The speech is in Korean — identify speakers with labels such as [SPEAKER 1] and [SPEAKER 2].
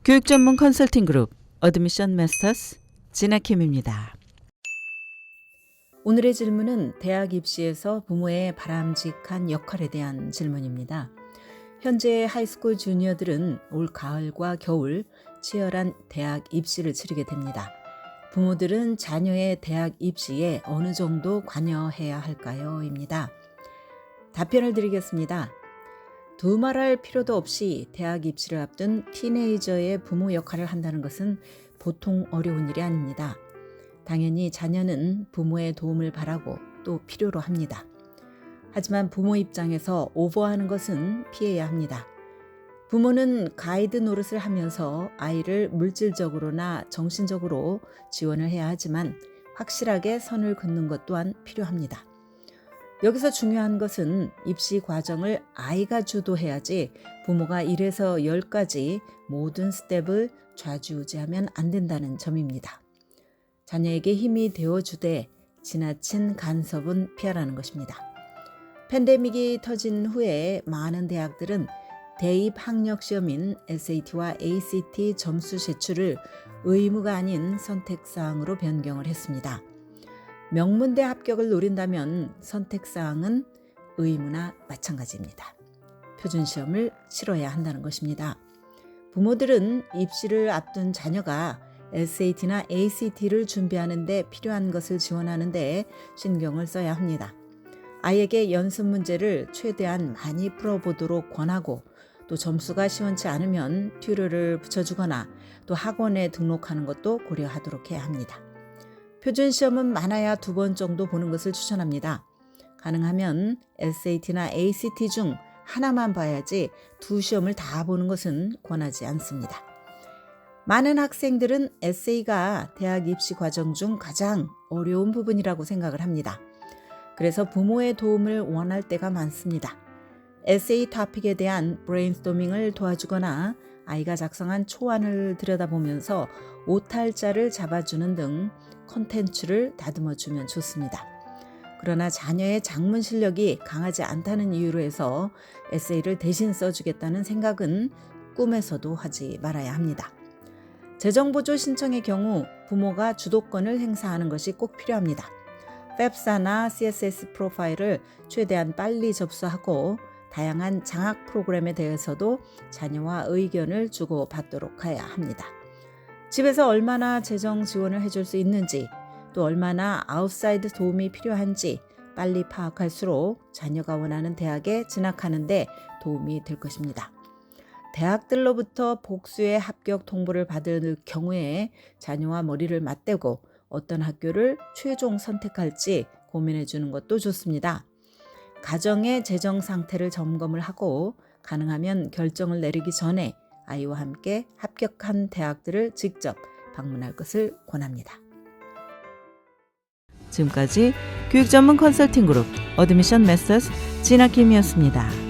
[SPEAKER 1] 교육 전문 컨설팅 그룹 어드미션 마스터스 진아킴입니다. 오늘의 질문은 대학 입시에서 부모의 바람직한 역할에 대한 질문입니다. 현재 하이스쿨 주니어들은 올 가을과 겨울 치열한 대학 입시를 치르게 됩니다. 부모들은 자녀의 대학 입시에 어느 정도 관여해야 할까요? 입니다. 답변을 드리겠습니다. 두말할 필요도 없이 대학 입시를 앞둔 티네이저의 부모 역할을 한다는 것은 보통 어려운 일이 아닙니다. 당연히 자녀는 부모의 도움을 바라고 또 필요로 합니다. 하지만 부모 입장에서 오버하는 것은 피해야 합니다. 부모는 가이드 노릇을 하면서 아이를 물질적으로나 정신적으로 지원을 해야 하지만 확실하게 선을 긋는 것 또한 필요합니다. 여기서 중요한 것은 입시 과정을 아이가 주도해야지 부모가 1에서 10까지 모든 스텝을 좌지우지하면 안 된다는 점입니다. 자녀에게 힘이 되어주되 지나친 간섭은 피하라는 것입니다. 팬데믹이 터진 후에 많은 대학들은 대입 학력 시험인 SAT와 ACT 점수 제출을 의무가 아닌 선택사항으로 변경을 했습니다. 명문대 합격을 노린다면 선택사항은 의무나 마찬가지입니다. 표준시험을 치러야 한다는 것입니다. 부모들은 입시를 앞둔 자녀가 SAT나 ACT를 준비하는 데 필요한 것을 지원하는 데 신경을 써야 합니다. 아이에게 연습 문제를 최대한 많이 풀어보도록 권하고 또 점수가 시원치 않으면 튜터를 붙여주거나 또 학원에 등록하는 것도 고려하도록 해야 합니다. 표준시험은 많아야 2번 정도 보는 것을 추천합니다. 가능하면 SAT나 ACT 중 하나만 봐야지 2시험을 다 보는 것은 권하지 않습니다. 많은 학생들은 에세이가 대학 입시 과정 중 가장 어려운 부분이라고 생각을 합니다. 그래서 부모의 도움을 원할 때가 많습니다. 에세이 토픽에 대한 브레인스토밍을 도와주거나 아이가 작성한 초안을 들여다보면서 오탈자를 잡아주는 등 콘텐츠를 다듬어주면 좋습니다. 그러나 자녀의 작문 실력이 강하지 않다는 이유로 해서 에세이를 대신 써주겠다는 생각은 꿈에서도 하지 말아야 합니다. 재정보조 신청의 경우 부모가 주도권을 행사하는 것이 꼭 필요합니다. 팹사나 CSS 프로파일을 최대한 빨리 접수하고 다양한 장학 프로그램에 대해서도 자녀와 의견을 주고받도록 해야 합니다. 집에서 얼마나 재정 지원을 해줄 수 있는지 또 얼마나 아웃사이드 도움이 필요한지 빨리 파악할수록 자녀가 원하는 대학에 진학하는 데 도움이 될 것입니다. 대학들로부터 복수의 합격 통보를 받을 경우에 자녀와 머리를 맞대고 어떤 학교를 최종 선택할지 고민해 주는 것도 좋습니다. 가정의 재정 상태를 점검을 하고 가능하면 결정을 내리기 전에 아이와 함께 합격한 대학들을 직접 방문할 것을 권합니다. 지금까지 교육 전문 컨설팅 그룹 어드미션 마스터스 진아킴이었습니다.